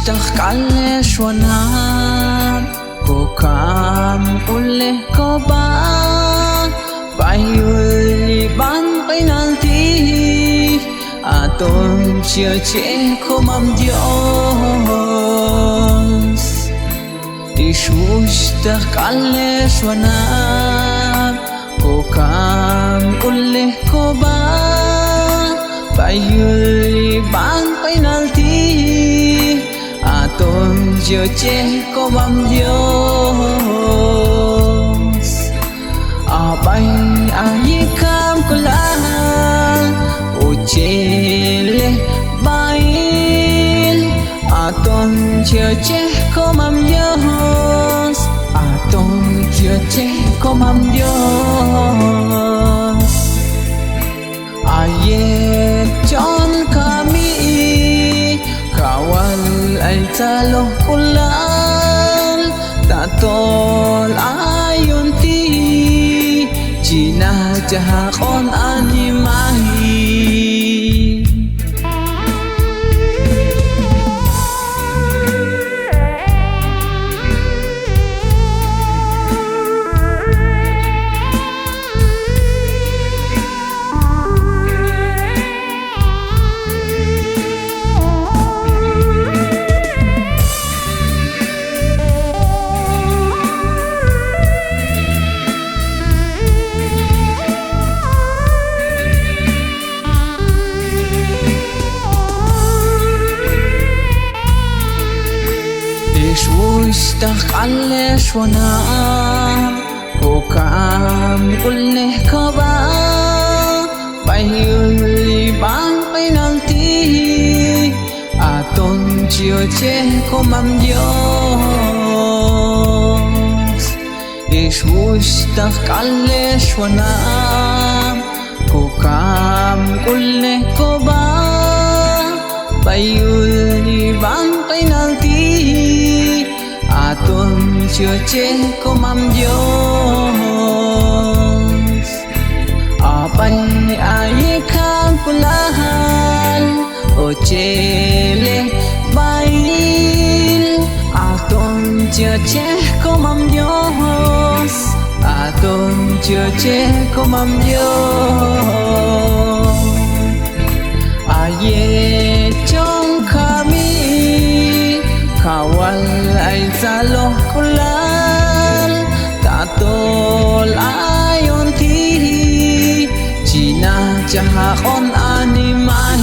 اشتاق على شونام كوكام كل كوبا بايولي بان بينالتي أتون تشيرتي كومام ديوس اشتاق على شونام كوكام كل كوبا بايولي بان بينالتي Aton Dioche comam Dios Abay ayikam kulan Uchele bail Aton Dioche comam Dios Aton Dioche comam Dios Ayet John kami Kawal ay talo kulan Tatol ayon ti Jinajahakon animahi اشتاق على شونام كوكام كل كبا بايولي بان بينالتي أتون تشيوتشي كومام ديوس اشتاق على شونام كوكام كل كبا بايولي بان بينالتي Aton Dioche comam Dios Abay ayikam kulan Ochele bail Aton Dioche comam Dios Aton Dioche comam Dios Ayet chong kami Kawal ay talo kulan Tatol ayon ti Jinajahakon animal